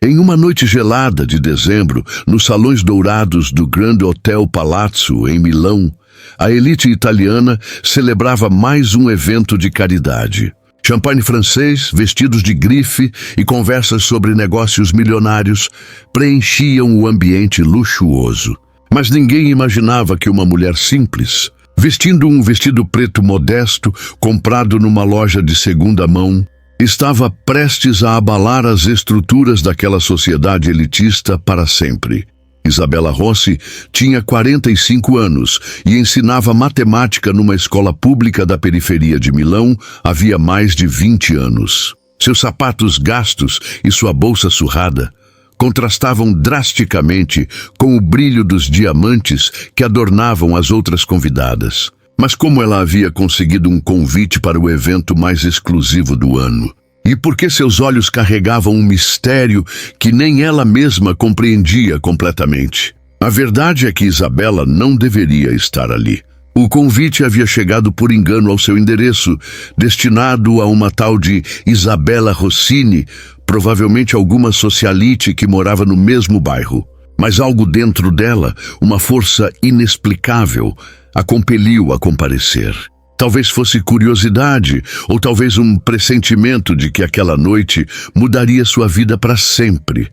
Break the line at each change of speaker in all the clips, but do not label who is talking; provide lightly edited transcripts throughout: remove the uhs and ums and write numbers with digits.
Em uma noite gelada de dezembro, nos salões dourados do Grand Hotel Palazzo, em Milão, a elite italiana celebrava mais um evento de caridade. Champanhe francês, vestidos de grife e conversas sobre negócios milionários preenchiam o ambiente luxuoso. Mas ninguém imaginava que uma mulher simples, vestindo um vestido preto modesto, comprado numa loja de segunda mão, estava prestes a abalar as estruturas daquela sociedade elitista para sempre. Isabella Rossi tinha 45 anos e ensinava matemática numa escola pública da periferia de Milão havia mais de 20 anos. Seus sapatos gastos e sua bolsa surrada contrastavam drasticamente com o brilho dos diamantes que adornavam as outras convidadas. Mas como ela havia conseguido um convite para o evento mais exclusivo do ano? E porque seus olhos carregavam um mistério que nem ela mesma compreendia completamente? A verdade é que Isabella não deveria estar ali. O convite havia chegado por engano ao seu endereço, destinado a uma tal de Isabella Rossini, provavelmente alguma socialite que morava no mesmo bairro. Mas algo dentro dela, uma força inexplicável, a compeliu a comparecer. Talvez fosse curiosidade, ou talvez um pressentimento de que aquela noite mudaria sua vida para sempre.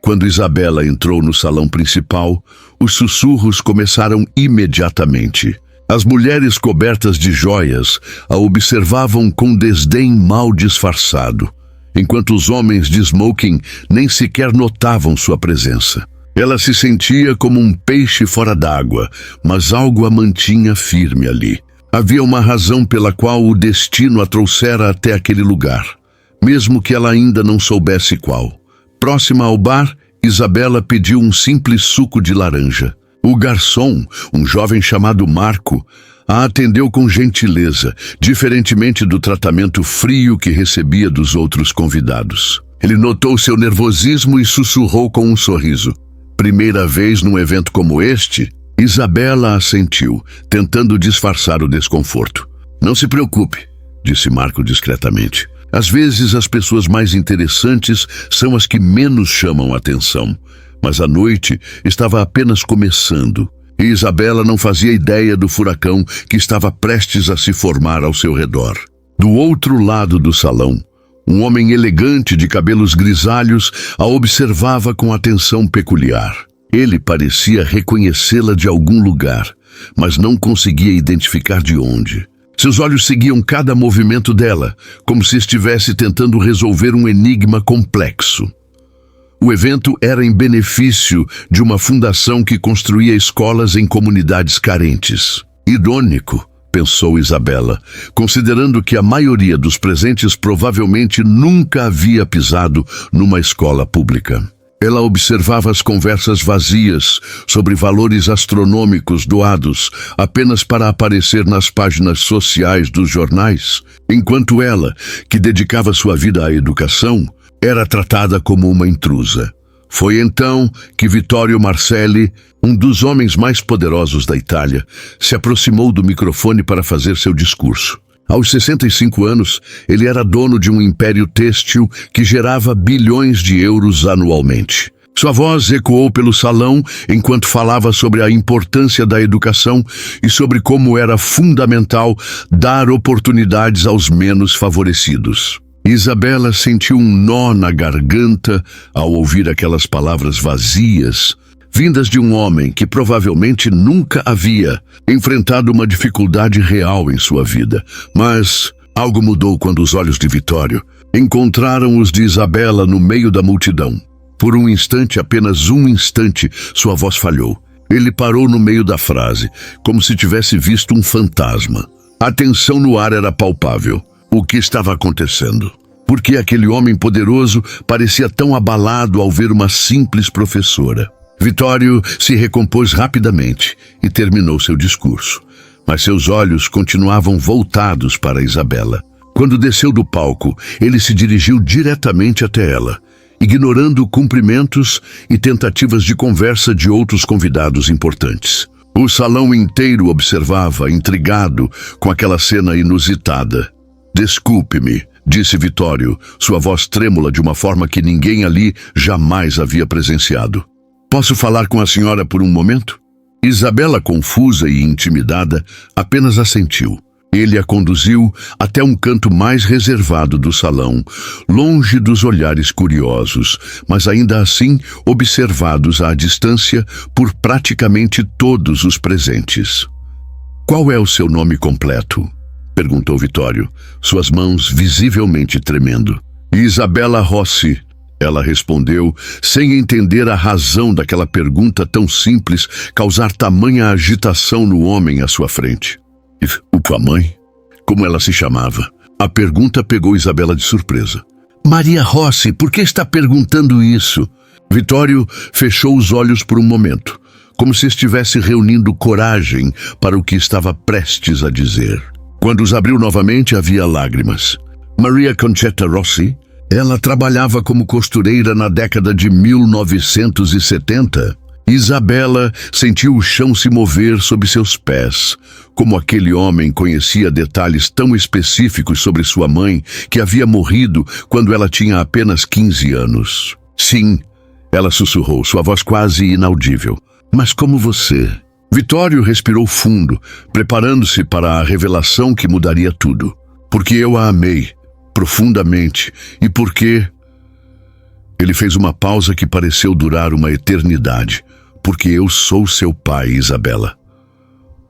Quando Isabella entrou no salão principal, os sussurros começaram imediatamente. As mulheres cobertas de joias a observavam com desdém mal disfarçado, enquanto os homens de smoking nem sequer notavam sua presença. Ela se sentia como um peixe fora d'água, mas algo a mantinha firme ali. Havia uma razão pela qual o destino a trouxera até aquele lugar, mesmo que ela ainda não soubesse qual. Próxima ao bar, Isabella pediu um simples suco de laranja. O garçom, um jovem chamado Marco, a atendeu com gentileza, diferentemente do tratamento frio que recebia dos outros convidados. Ele notou seu nervosismo e sussurrou com um sorriso. Primeira vez num evento como este? Isabella assentiu, tentando disfarçar o desconforto. Não se preocupe, disse Marco discretamente. Às vezes as pessoas mais interessantes são as que menos chamam atenção. Mas a noite estava apenas começando, e Isabella não fazia ideia do furacão que estava prestes a se formar ao seu redor. Do outro lado do salão, um homem elegante de cabelos grisalhos a observava com atenção peculiar. Ele parecia reconhecê-la de algum lugar, mas não conseguia identificar de onde. Seus olhos seguiam cada movimento dela, como se estivesse tentando resolver um enigma complexo. O evento era em benefício de uma fundação que construía escolas em comunidades carentes. Irônico, pensou Isabella, considerando que a maioria dos presentes provavelmente nunca havia pisado numa escola pública. Ela observava as conversas vazias sobre valores astronômicos doados apenas para aparecer nas páginas sociais dos jornais, enquanto ela, que dedicava sua vida à educação, era tratada como uma intrusa. Foi então que Vittorio Marcelli, um dos homens mais poderosos da Itália, se aproximou do microfone para fazer seu discurso. Aos 65 anos, ele era dono de um império têxtil que gerava bilhões de euros anualmente. Sua voz ecoou pelo salão enquanto falava sobre a importância da educação e sobre como era fundamental dar oportunidades aos menos favorecidos. Isabella sentiu um nó na garganta ao ouvir aquelas palavras vazias, vindas de um homem que provavelmente nunca havia enfrentado uma dificuldade real em sua vida. Mas algo mudou quando os olhos de Vittorio encontraram os de Isabella no meio da multidão. Por um instante, apenas um instante, sua voz falhou. Ele parou no meio da frase, como se tivesse visto um fantasma. A tensão no ar era palpável. O que estava acontecendo? Por que aquele homem poderoso parecia tão abalado ao ver uma simples professora? Vittorio se recompôs rapidamente e terminou seu discurso, mas seus olhos continuavam voltados para Isabella. Quando desceu do palco, ele se dirigiu diretamente até ela, ignorando cumprimentos e tentativas de conversa de outros convidados importantes. O salão inteiro observava, intrigado com aquela cena inusitada. Desculpe-me, disse Vitório, sua voz trêmula de uma forma que ninguém ali jamais havia presenciado. Posso falar com a senhora por um momento? Isabela, confusa e intimidada, apenas assentiu. Ele a conduziu até um canto mais reservado do salão, longe dos olhares curiosos, mas ainda assim observados à distância por praticamente todos os presentes. Qual é o seu nome completo? Perguntou Vitório, suas mãos visivelmente tremendo. Isabela Rossi, ela respondeu, sem entender a razão daquela pergunta tão simples causar tamanha agitação no homem à sua frente. E tua mãe? Como ela se chamava? A pergunta pegou Isabela de surpresa. Maria Rossi, por que está perguntando isso? Vitório fechou os olhos por um momento, como se estivesse reunindo coragem para o que estava prestes a dizer. Quando os abriu novamente, havia lágrimas. Maria Concetta Rossi? Ela trabalhava como costureira na década de 1970. Isabela sentiu o chão se mover sob seus pés. Como aquele homem conhecia detalhes tão específicos sobre sua mãe, que havia morrido quando ela tinha apenas 15 anos. Sim, ela sussurrou, sua voz quase inaudível. Mas como você? Vitório respirou fundo, preparando-se para a revelação que mudaria tudo. Porque eu a amei, profundamente, e porque... Ele fez uma pausa que pareceu durar uma eternidade. Porque eu sou seu pai, Isabela.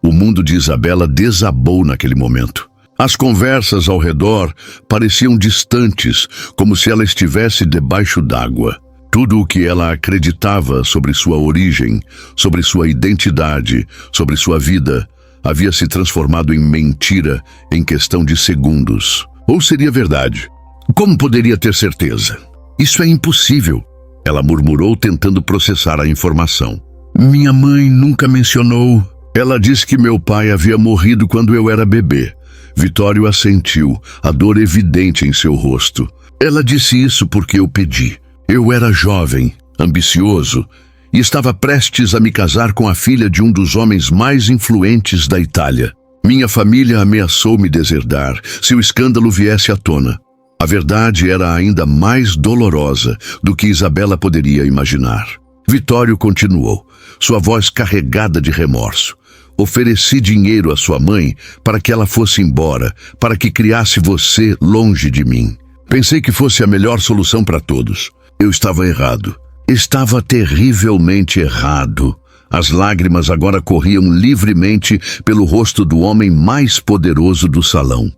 O mundo de Isabela desabou naquele momento. As conversas ao redor pareciam distantes, como se ela estivesse debaixo d'água. Tudo o que ela acreditava sobre sua origem, sobre sua identidade, sobre sua vida, havia se transformado em mentira em questão de segundos. Ou seria verdade? Como poderia ter certeza? Isso é impossível, ela murmurou tentando processar a informação. Minha mãe nunca mencionou. Ela disse que meu pai havia morrido quando eu era bebê. Vitório assentiu, a dor evidente em seu rosto. Ela disse isso porque eu pedi. Eu era jovem, ambicioso, e estava prestes a me casar com a filha de um dos homens mais influentes da Itália. Minha família ameaçou me deserdar se o escândalo viesse à tona. A verdade era ainda mais dolorosa do que Isabela poderia imaginar. Vitório continuou, sua voz carregada de remorso. Ofereci dinheiro à sua mãe para que ela fosse embora, para que criasse você longe de mim. Pensei que fosse a melhor solução para todos. Eu estava errado. Estava terrivelmente errado. As lágrimas agora corriam livremente pelo rosto do homem mais poderoso do salão.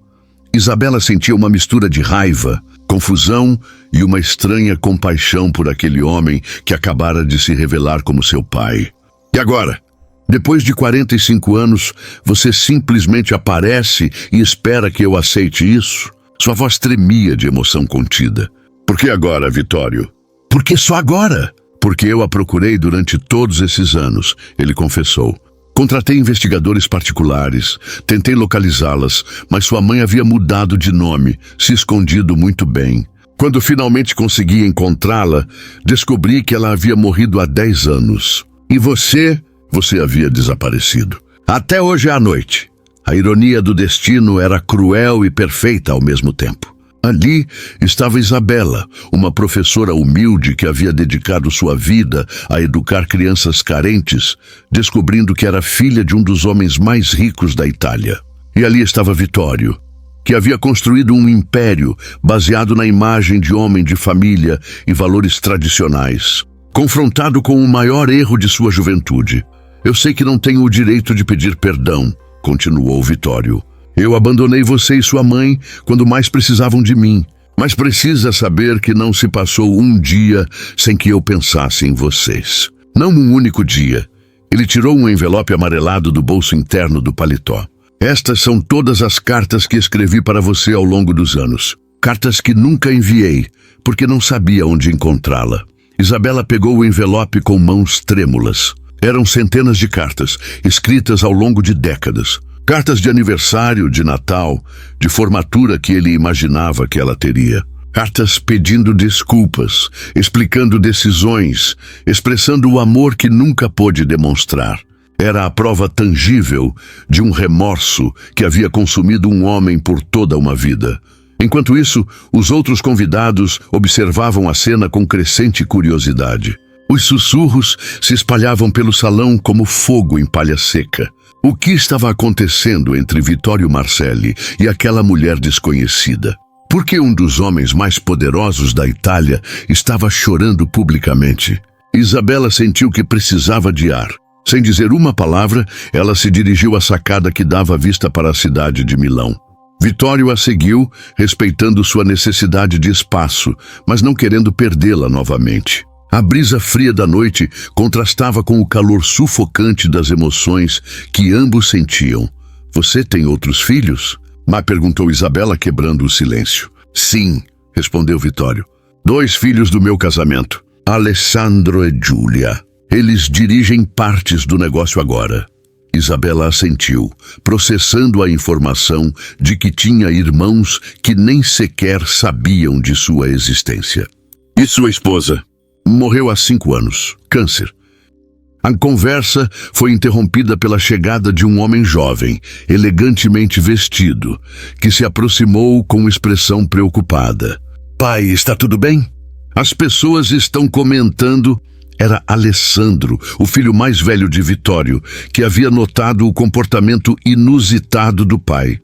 Isabela sentia uma mistura de raiva, confusão e uma estranha compaixão por aquele homem que acabara de se revelar como seu pai. E agora? Depois de 45 anos, você simplesmente aparece e espera que eu aceite isso? Sua voz tremia de emoção contida. Por que agora, Vitório? Por que só agora? Porque eu a procurei durante todos esses anos, ele confessou. Contratei investigadores particulares, tentei localizá-las, mas sua mãe havia mudado de nome, se escondido muito bem. Quando finalmente consegui encontrá-la, descobri que ela havia morrido há 10 anos. E você havia desaparecido. Até hoje à noite. A ironia do destino era cruel e perfeita ao mesmo tempo. Ali estava Isabela, uma professora humilde que havia dedicado sua vida a educar crianças carentes, descobrindo que era filha de um dos homens mais ricos da Itália. E ali estava Vitório, que havia construído um império baseado na imagem de homem de família e valores tradicionais, confrontado com o maior erro de sua juventude. Eu sei que não tenho o direito de pedir perdão, continuou Vitório. Eu abandonei você e sua mãe quando mais precisavam de mim, mas precisa saber que não se passou um dia sem que eu pensasse em vocês. Não um único dia. Ele tirou um envelope amarelado do bolso interno do paletó. Estas são todas as cartas que escrevi para você ao longo dos anos. Cartas que nunca enviei, porque não sabia onde encontrá-la. Isabela pegou o envelope com mãos trêmulas. Eram centenas de cartas, escritas ao longo de décadas. Cartas de aniversário, de Natal, de formatura que ele imaginava que ela teria. Cartas pedindo desculpas, explicando decisões, expressando o amor que nunca pôde demonstrar. Era a prova tangível de um remorso que havia consumido um homem por toda uma vida. Enquanto isso, os outros convidados observavam a cena com crescente curiosidade. Os sussurros se espalhavam pelo salão como fogo em palha seca. O que estava acontecendo entre Vittorio Marcelli e aquela mulher desconhecida? Por que um dos homens mais poderosos da Itália estava chorando publicamente? Isabella sentiu que precisava de ar. Sem dizer uma palavra, ela se dirigiu à sacada que dava vista para a cidade de Milão. Vittorio a seguiu, respeitando sua necessidade de espaço, mas não querendo perdê-la novamente. A brisa fria da noite contrastava com o calor sufocante das emoções que ambos sentiam. "Você tem outros filhos?" Ma perguntou Isabella, quebrando o silêncio. "Sim", respondeu Vittorio. "2 filhos do meu casamento, Alessandro e Giulia. Eles dirigem partes do negócio agora." Isabella assentiu, processando a informação de que tinha irmãos que nem sequer sabiam de sua existência. "E sua esposa?" "Morreu há 5 anos. Câncer." A conversa foi interrompida pela chegada de um homem jovem, elegantemente vestido, que se aproximou com expressão preocupada. "Pai, está tudo bem?" "As pessoas estão comentando." Era Alessandro, o filho mais velho de Vittorio, que havia notado o comportamento inusitado do pai.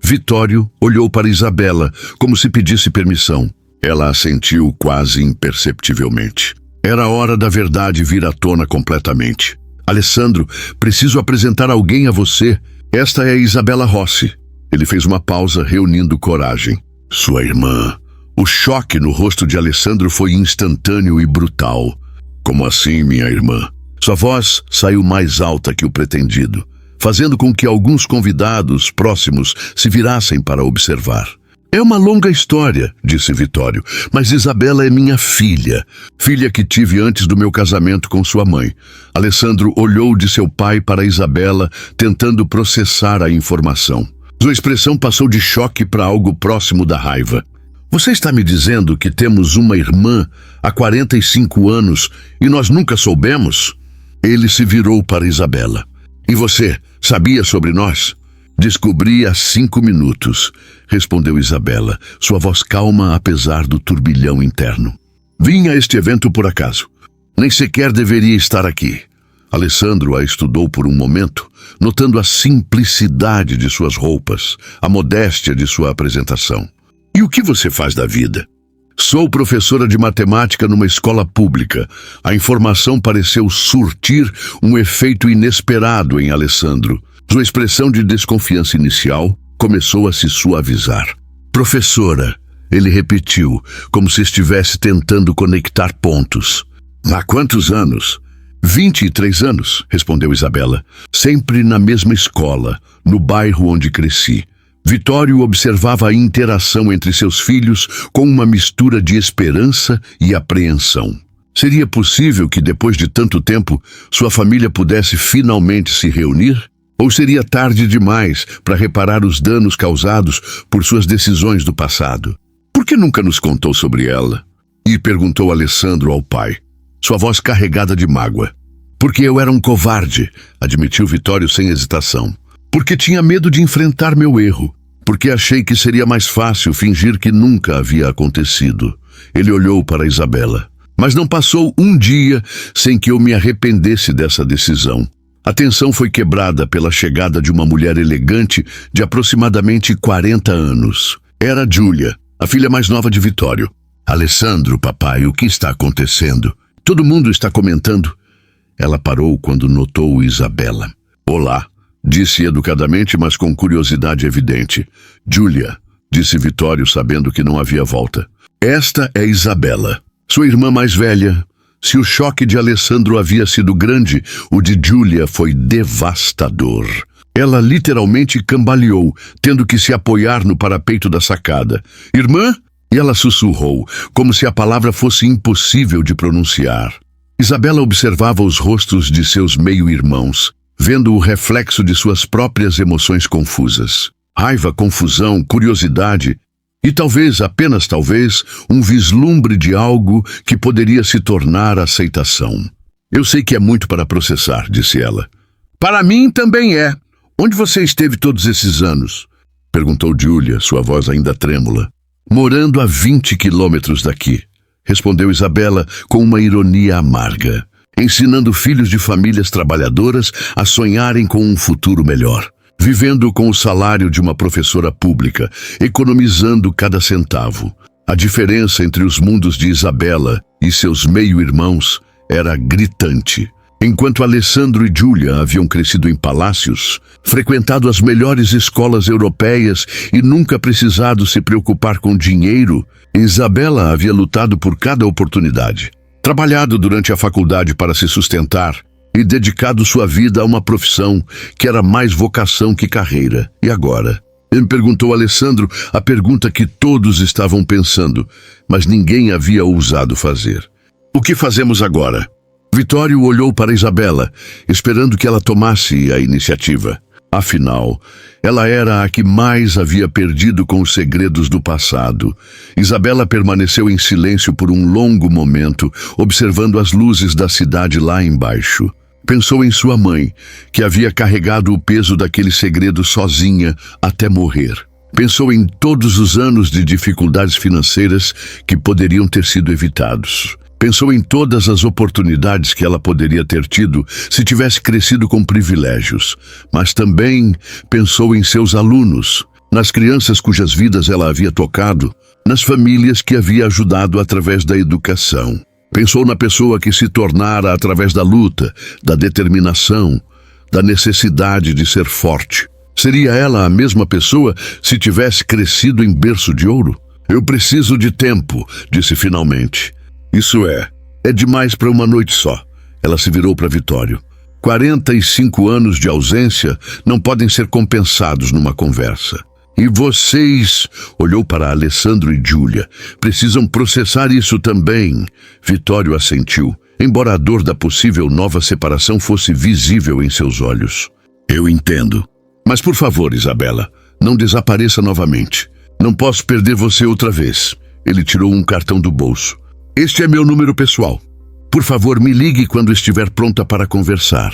Vittorio olhou para Isabella, como se pedisse permissão. Ela assentiu quase imperceptivelmente. Era hora da verdade vir à tona completamente. "Alessandro, preciso apresentar alguém a você. Esta é Isabella Rossi." Ele fez uma pausa, reunindo coragem. "Sua irmã." O choque no rosto de Alessandro foi instantâneo e brutal. "Como assim, minha irmã?" Sua voz saiu mais alta que o pretendido, fazendo com que alguns convidados próximos se virassem para observar. "É uma longa história", disse Vittorio, "mas Isabella é minha filha. Filha que tive antes do meu casamento com sua mãe." Alessandro olhou de seu pai para Isabella, tentando processar a informação. Sua expressão passou de choque para algo próximo da raiva. "Você está me dizendo que temos uma irmã há 45 anos e nós nunca soubemos?" Ele se virou para Isabella. "E você sabia sobre nós?" "Descobri há 5 minutos", respondeu Isabella, sua voz calma apesar do turbilhão interno. "Vim a este evento por acaso. Nem sequer deveria estar aqui." Alessandro a estudou por um momento, notando a simplicidade de suas roupas, a modéstia de sua apresentação. "E o que você faz da vida?" "Sou professora de matemática numa escola pública." A informação pareceu surtir um efeito inesperado em Alessandro. Sua expressão de desconfiança inicial começou a se suavizar. "Professora", ele repetiu, como se estivesse tentando conectar pontos. "Há quantos anos?" 23 anos, respondeu Isabella. "Sempre na mesma escola, no bairro onde cresci." Vittorio observava a interação entre seus filhos com uma mistura de esperança e apreensão. Seria possível que, depois de tanto tempo, sua família pudesse finalmente se reunir? Ou seria tarde demais para reparar os danos causados por suas decisões do passado? "Por que nunca nos contou sobre ela?" E perguntou Alessandro ao pai, sua voz carregada de mágoa. "Porque eu era um covarde", admitiu Vittorio sem hesitação. "Porque tinha medo de enfrentar meu erro. Porque achei que seria mais fácil fingir que nunca havia acontecido." Ele olhou para Isabella. "Mas não passou um dia sem que eu me arrependesse dessa decisão." A tensão foi quebrada pela chegada de uma mulher elegante de aproximadamente 40 anos. Era Giulia, a filha mais nova de Vittorio. "Alessandro, papai, o que está acontecendo? Todo mundo está comentando." Ela parou quando notou Isabella. "Olá", disse educadamente, mas com curiosidade evidente. "Giulia", disse Vittorio, sabendo que não havia volta. "Esta é Isabella, sua irmã mais velha." Se o choque de Alessandro havia sido grande, o de Giulia foi devastador. Ela literalmente cambaleou, tendo que se apoiar no parapeito da sacada. "Irmã?" E ela sussurrou, como se a palavra fosse impossível de pronunciar. Isabella observava os rostos de seus meio-irmãos, vendo o reflexo de suas próprias emoções confusas. Raiva, confusão, curiosidade e talvez, apenas talvez, um vislumbre de algo que poderia se tornar aceitação. "Eu sei que é muito para processar", disse ela. "Para mim também é. Onde você esteve todos esses anos?" perguntou Giulia, sua voz ainda trêmula. Morando a 20 quilômetros daqui, respondeu Isabela com uma ironia amarga, ensinando filhos de famílias trabalhadoras a sonharem com um futuro melhor. Vivendo com o salário de uma professora pública, economizando cada centavo. A diferença entre os mundos de Isabela e seus meio-irmãos era gritante. Enquanto Alessandro e Giulia haviam crescido em palácios, frequentado as melhores escolas europeias e nunca precisado se preocupar com dinheiro, Isabela havia lutado por cada oportunidade. Trabalhado durante a faculdade para se sustentar e dedicado sua vida a uma profissão que era mais vocação que carreira. E agora? Ele perguntou a Alessandro a pergunta que todos estavam pensando, mas ninguém havia ousado fazer. O que fazemos agora? Vitório olhou para Isabela, esperando que ela tomasse a iniciativa. Afinal, ela era a que mais havia perdido com os segredos do passado. Isabela permaneceu em silêncio por um longo momento, observando as luzes da cidade lá embaixo. Pensou em sua mãe, que havia carregado o peso daquele segredo sozinha até morrer. Pensou em todos os anos de dificuldades financeiras que poderiam ter sido evitados. Pensou em todas as oportunidades que ela poderia ter tido se tivesse crescido com privilégios. Mas também pensou em seus alunos, nas crianças cujas vidas ela havia tocado, nas famílias que havia ajudado através da educação. Pensou na pessoa que se tornara através da luta, da determinação, da necessidade de ser forte. Seria ela a mesma pessoa se tivesse crescido em berço de ouro? Eu preciso de tempo, disse finalmente. Isso é demais para uma noite só. Ela se virou para Vitório. 45 anos de ausência não podem ser compensados numa conversa. E vocês, olhou para Alessandro e Giulia, precisam processar isso também. Vitório assentiu, embora a dor da possível nova separação fosse visível em seus olhos. Eu entendo. Mas por favor, Isabela, não desapareça novamente. Não posso perder você outra vez. Ele tirou um cartão do bolso. Este é meu número pessoal. Por favor, me ligue quando estiver pronta para conversar.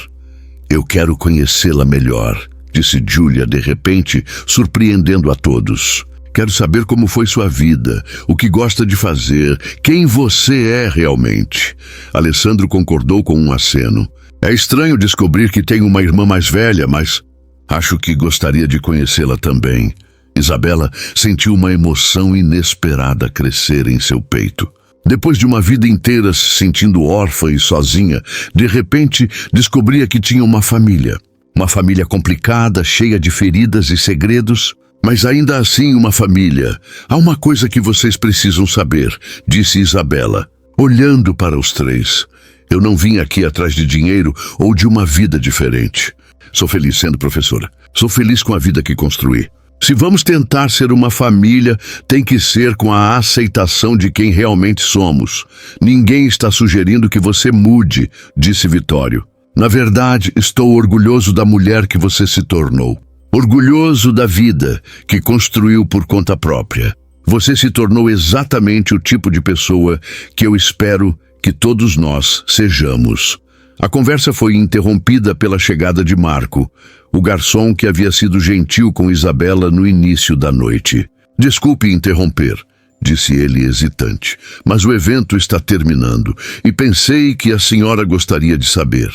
Eu quero conhecê-la melhor, disse Giulia de repente, surpreendendo a todos. Quero saber como foi sua vida, o que gosta de fazer, quem você é realmente. Alessandro concordou com um aceno. É estranho descobrir que tenho uma irmã mais velha, mas acho que gostaria de conhecê-la também. Isabela sentiu uma emoção inesperada crescer em seu peito. Depois de uma vida inteira se sentindo órfã e sozinha, de repente descobria que tinha uma família. Uma família complicada, cheia de feridas e segredos, mas ainda assim uma família. Há uma coisa que vocês precisam saber, disse Isabela, olhando para os três. Eu não vim aqui atrás de dinheiro ou de uma vida diferente. Sou feliz sendo professora. Sou feliz com a vida que construí. Se vamos tentar ser uma família, tem que ser com a aceitação de quem realmente somos. Ninguém está sugerindo que você mude, disse Vitório. Na verdade, estou orgulhoso da mulher que você se tornou. Orgulhoso da vida que construiu por conta própria. Você se tornou exatamente o tipo de pessoa que eu espero que todos nós sejamos. A conversa foi interrompida pela chegada de Marco, o garçom que havia sido gentil com Isabela no início da noite. Desculpe interromper, disse ele hesitante, mas o evento está terminando e pensei que a senhora gostaria de saber.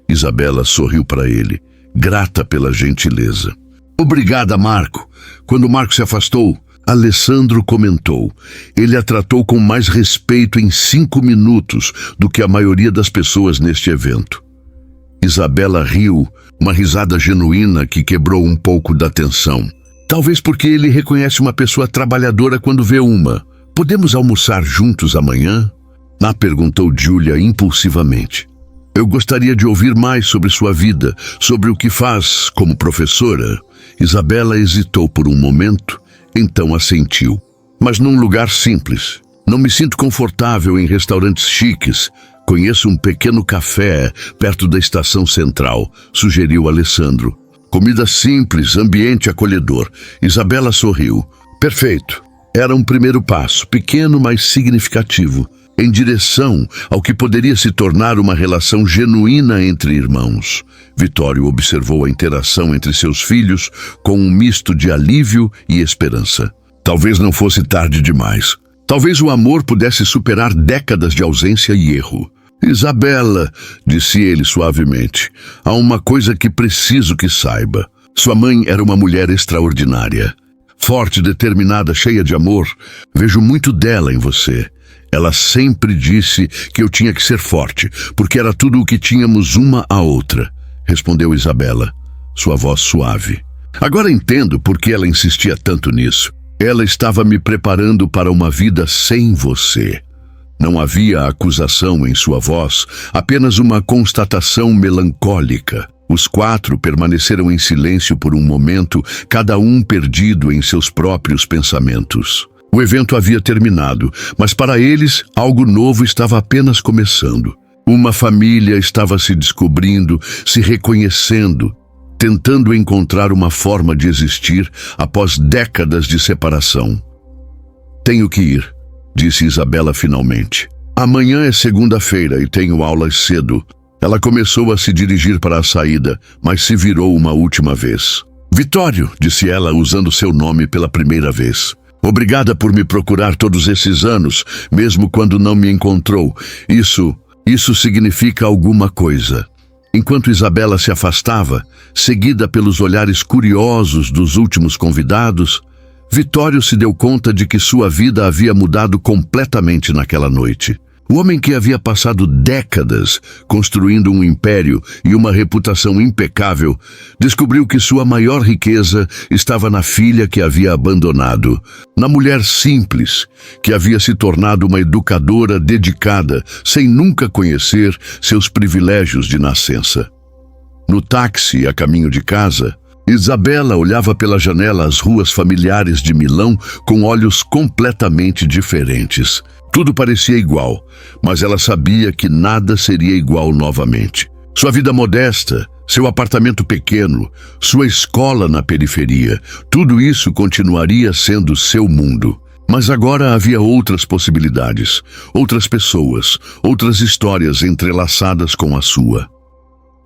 Isabela sorriu para ele, grata pela gentileza. Obrigada, Marco. Quando Marco se afastou, Alessandro comentou. Ele a tratou com mais respeito em 5 minutos do que a maioria das pessoas neste evento. Isabela riu, uma risada genuína que quebrou um pouco da tensão. Talvez porque ele reconhece uma pessoa trabalhadora quando vê uma. Podemos almoçar juntos amanhã? Perguntou Giulia impulsivamente. Eu gostaria de ouvir mais sobre sua vida, sobre o que faz como professora. Isabela hesitou por um momento, então assentiu. Mas num lugar simples. Não me sinto confortável em restaurantes chiques. Conheço um pequeno café perto da estação central, sugeriu Alessandro. Comida simples, ambiente acolhedor. Isabela sorriu. Perfeito. Era um primeiro passo, pequeno, mas significativo, em direção ao que poderia se tornar uma relação genuína entre irmãos. Vitório observou a interação entre seus filhos com um misto de alívio e esperança. Talvez não fosse tarde demais. Talvez o amor pudesse superar décadas de ausência e erro. Isabela, disse ele suavemente, há uma coisa que preciso que saiba. Sua mãe era uma mulher extraordinária. Forte, determinada, cheia de amor. Vejo muito dela em você. Ela sempre disse que eu tinha que ser forte, porque era tudo o que tínhamos uma à outra, respondeu Isabela, sua voz suave. Agora entendo por que ela insistia tanto nisso. Ela estava me preparando para uma vida sem você. Não havia acusação em sua voz, apenas uma constatação melancólica. Os quatro permaneceram em silêncio por um momento, cada um perdido em seus próprios pensamentos. O evento havia terminado, mas para eles algo novo estava apenas começando. Uma família estava se descobrindo, se reconhecendo, tentando encontrar uma forma de existir após décadas de separação. Tenho que ir, disse Isabela finalmente. Amanhã é segunda-feira e tenho aulas cedo. Ela começou a se dirigir para a saída, mas se virou uma última vez. Vitório, disse ela usando seu nome pela primeira vez. Obrigada por me procurar todos esses anos, mesmo quando não me encontrou. Isso significa alguma coisa. Enquanto Isabela se afastava, seguida pelos olhares curiosos dos últimos convidados, Vitório se deu conta de que sua vida havia mudado completamente naquela noite. O homem que havia passado décadas construindo um império e uma reputação impecável, descobriu que sua maior riqueza estava na filha que havia abandonado, na mulher simples, que havia se tornado uma educadora dedicada, sem nunca conhecer seus privilégios de nascença. No táxi, a caminho de casa, Isabela olhava pela janela as ruas familiares de Milão com olhos completamente diferentes. Tudo parecia igual, mas ela sabia que nada seria igual novamente. Sua vida modesta, seu apartamento pequeno, sua escola na periferia, tudo isso continuaria sendo seu mundo. Mas agora havia outras possibilidades, outras pessoas, outras histórias entrelaçadas com a sua.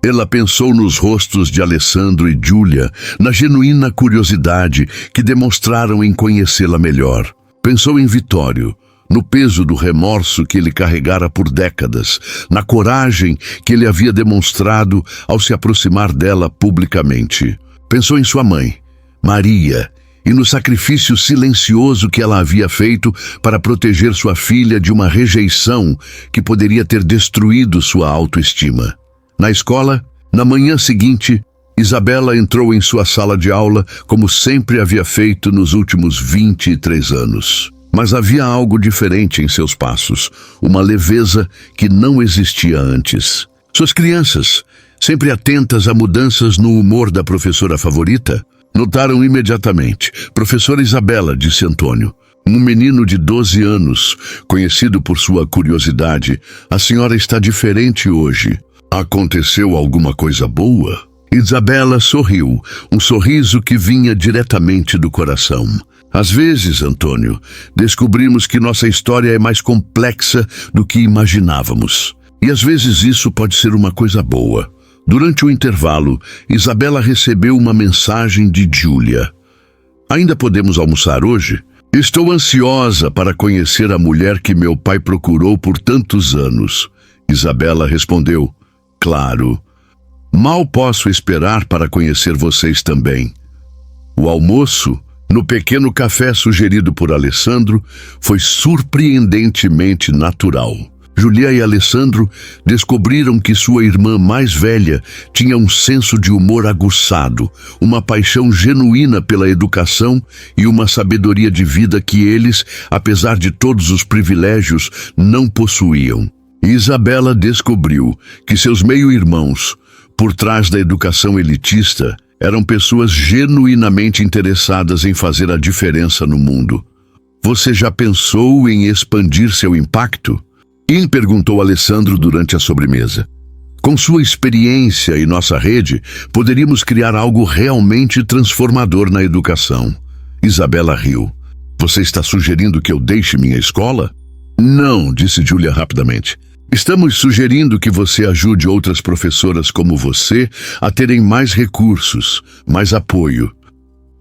Ela pensou nos rostos de Alessandro e Giulia, na genuína curiosidade que demonstraram em conhecê-la melhor. Pensou em Vitório, no peso do remorso que ele carregara por décadas, na coragem que ele havia demonstrado ao se aproximar dela publicamente. Pensou em sua mãe, Maria, e no sacrifício silencioso que ela havia feito para proteger sua filha de uma rejeição que poderia ter destruído sua autoestima. Na escola, na manhã seguinte, Isabela entrou em sua sala de aula como sempre havia feito nos últimos 23 anos. Mas havia algo diferente em seus passos, uma leveza que não existia antes. Suas crianças, sempre atentas a mudanças no humor da professora favorita, notaram imediatamente. Professora Isabela, disse Antônio, um menino de 12 anos, conhecido por sua curiosidade, a senhora está diferente hoje. Aconteceu alguma coisa boa? Isabela sorriu, um sorriso que vinha diretamente do coração. Às vezes, Antônio, descobrimos que nossa história é mais complexa do que imaginávamos. E às vezes isso pode ser uma coisa boa. Durante o intervalo, Isabela recebeu uma mensagem de Giulia. Ainda podemos almoçar hoje? Estou ansiosa para conhecer a mulher que meu pai procurou por tantos anos. Isabela respondeu, claro. Mal posso esperar para conhecer vocês também. O almoço, no pequeno café sugerido por Alessandro, foi surpreendentemente natural. Giulia e Alessandro descobriram que sua irmã mais velha tinha um senso de humor aguçado, uma paixão genuína pela educação e uma sabedoria de vida que eles, apesar de todos os privilégios, não possuíam. Isabela descobriu que seus meio-irmãos, por trás da educação elitista, eram pessoas genuinamente interessadas em fazer a diferença no mundo. Você já pensou em expandir seu impacto? Perguntou Alessandro durante a sobremesa. Com sua experiência e nossa rede, poderíamos criar algo realmente transformador na educação. Isabela riu. Você está sugerindo que eu deixe minha escola? Não, disse Giulia rapidamente. Estamos sugerindo que você ajude outras professoras como você a terem mais recursos, mais apoio.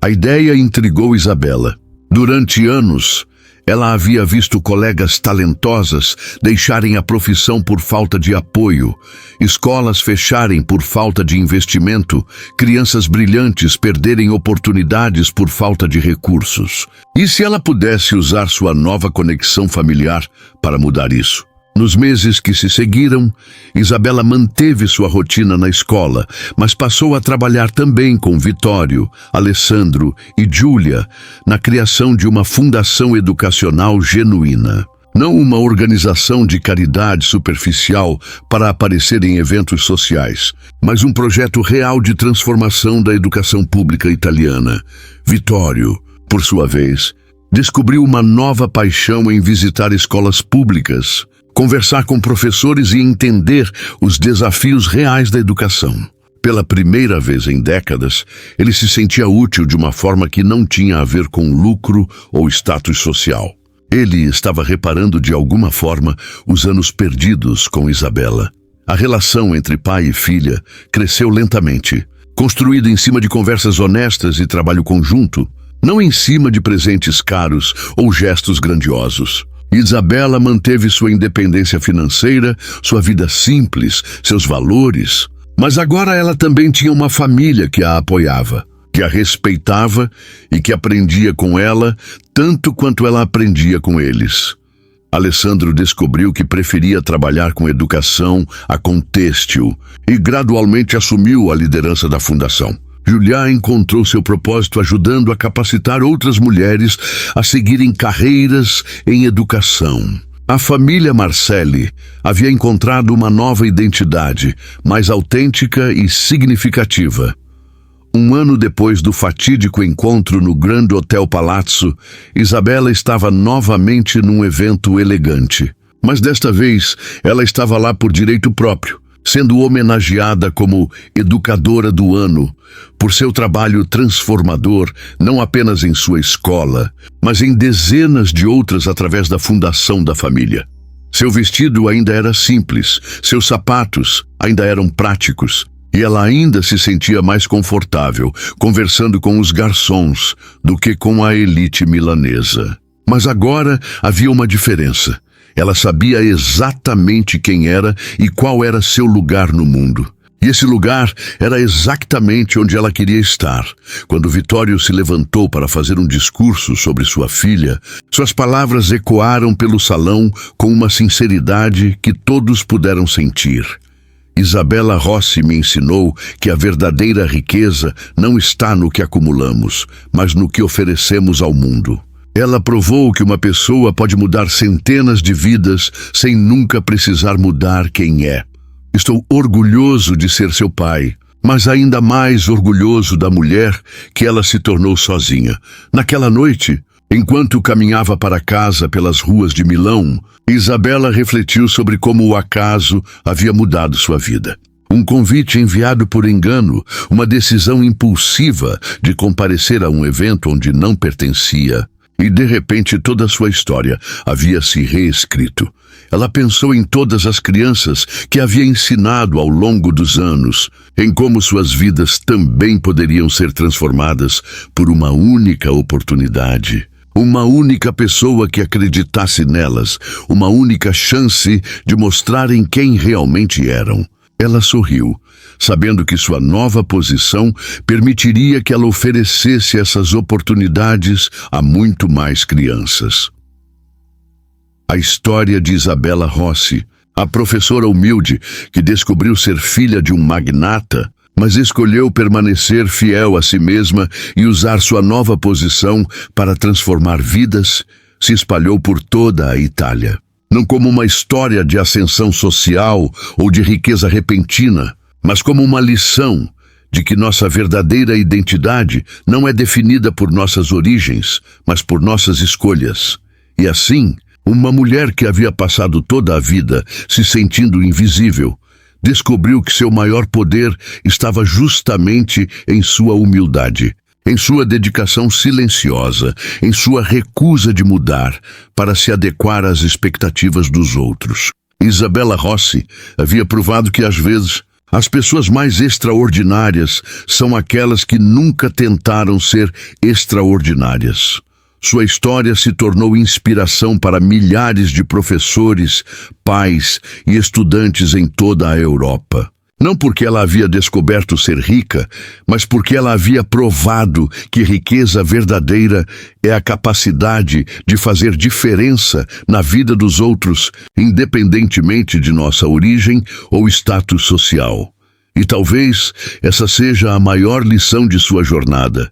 A ideia intrigou Isabela. Durante anos, ela havia visto colegas talentosas deixarem a profissão por falta de apoio, escolas fecharem por falta de investimento, crianças brilhantes perderem oportunidades por falta de recursos. E se ela pudesse usar sua nova conexão familiar para mudar isso? Nos meses que se seguiram, Isabela manteve sua rotina na escola, mas passou a trabalhar também com Vitório, Alessandro e Júlia na criação de uma fundação educacional genuína. Não uma organização de caridade superficial para aparecer em eventos sociais, mas um projeto real de transformação da educação pública italiana. Vitório, por sua vez, descobriu uma nova paixão em visitar escolas públicas, conversar com professores e entender os desafios reais da educação. Pela primeira vez em décadas, ele se sentia útil de uma forma que não tinha a ver com lucro ou status social. Ele estava reparando de alguma forma os anos perdidos com Isabela. A relação entre pai e filha cresceu lentamente, construída em cima de conversas honestas e trabalho conjunto, não em cima de presentes caros ou gestos grandiosos. Isabela manteve sua independência financeira, sua vida simples, seus valores. Mas agora ela também tinha uma família que a apoiava, que a respeitava e que aprendia com ela tanto quanto ela aprendia com eles. Alessandro descobriu que preferia trabalhar com educação a com têxtil e gradualmente assumiu a liderança da fundação. Julia encontrou seu propósito ajudando a capacitar outras mulheres a seguirem carreiras em educação. A família Marcelli havia encontrado uma nova identidade, mais autêntica e significativa. Um ano depois do fatídico encontro no Grande Hotel Palazzo, Isabela estava novamente num evento elegante. Mas desta vez, ela estava lá por direito próprio, sendo homenageada como Educadora do Ano, por seu trabalho transformador, não apenas em sua escola, mas em dezenas de outras através da fundação da família. Seu vestido ainda era simples, seus sapatos ainda eram práticos, e ela ainda se sentia mais confortável conversando com os garçons do que com a elite milanesa. Mas agora havia uma diferença. Ela sabia exatamente quem era e qual era seu lugar no mundo. E esse lugar era exatamente onde ela queria estar. Quando Vitório se levantou para fazer um discurso sobre sua filha, suas palavras ecoaram pelo salão com uma sinceridade que todos puderam sentir. Isabela Rossi me ensinou que a verdadeira riqueza não está no que acumulamos, mas no que oferecemos ao mundo. Ela provou que uma pessoa pode mudar centenas de vidas sem nunca precisar mudar quem é. Estou orgulhoso de ser seu pai, mas ainda mais orgulhoso da mulher que ela se tornou sozinha. Naquela noite, enquanto caminhava para casa pelas ruas de Milão, Isabela refletiu sobre como o acaso havia mudado sua vida. Um convite enviado por engano, uma decisão impulsiva de comparecer a um evento onde não pertencia. E de repente toda a sua história havia se reescrito. Ela pensou em todas as crianças que havia ensinado ao longo dos anos, em como suas vidas também poderiam ser transformadas por uma única oportunidade. Uma única pessoa que acreditasse nelas, uma única chance de mostrarem quem realmente eram. Ela sorriu, sabendo que sua nova posição permitiria que ela oferecesse essas oportunidades a muito mais crianças. A história de Isabela Rossi, a professora humilde que descobriu ser filha de um magnata, mas escolheu permanecer fiel a si mesma e usar sua nova posição para transformar vidas, se espalhou por toda a Itália. Não como uma história de ascensão social ou de riqueza repentina, mas como uma lição de que nossa verdadeira identidade não é definida por nossas origens, mas por nossas escolhas. E assim, uma mulher que havia passado toda a vida se sentindo invisível, descobriu que seu maior poder estava justamente em sua humildade, em sua dedicação silenciosa, em sua recusa de mudar para se adequar às expectativas dos outros. Isabela Rossi havia provado que, às vezes, as pessoas mais extraordinárias são aquelas que nunca tentaram ser extraordinárias. Sua história se tornou inspiração para milhares de professores, pais e estudantes em toda a Europa. Não porque ela havia descoberto ser rica, mas porque ela havia provado que riqueza verdadeira é a capacidade de fazer diferença na vida dos outros, independentemente de nossa origem ou status social. E talvez essa seja a maior lição de sua jornada,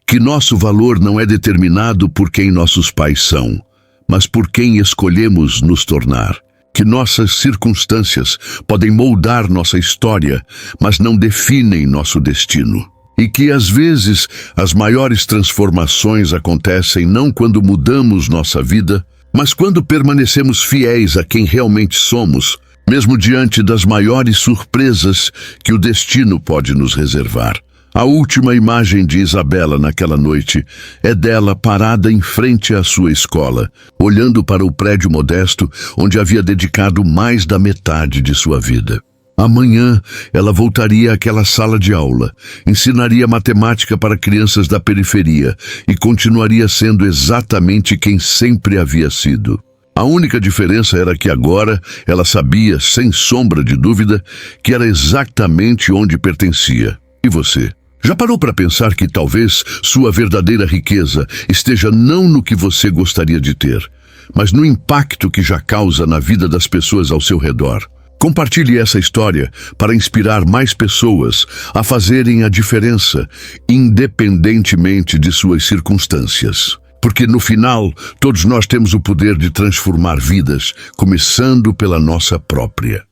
que nosso valor não é determinado por quem nossos pais são, mas por quem escolhemos nos tornar. Que nossas circunstâncias podem moldar nossa história, mas não definem nosso destino. E que, às vezes, as maiores transformações acontecem não quando mudamos nossa vida, mas quando permanecemos fiéis a quem realmente somos, mesmo diante das maiores surpresas que o destino pode nos reservar. A última imagem de Isabela naquela noite é dela parada em frente à sua escola, olhando para o prédio modesto onde havia dedicado mais da metade de sua vida. Amanhã, ela voltaria àquela sala de aula, ensinaria matemática para crianças da periferia e continuaria sendo exatamente quem sempre havia sido. A única diferença era que agora ela sabia, sem sombra de dúvida, que era exatamente onde pertencia. E você? Já parou para pensar que talvez sua verdadeira riqueza esteja não no que você gostaria de ter, mas no impacto que já causa na vida das pessoas ao seu redor? Compartilhe essa história para inspirar mais pessoas a fazerem a diferença, independentemente de suas circunstâncias. Porque no final, todos nós temos o poder de transformar vidas, começando pela nossa própria.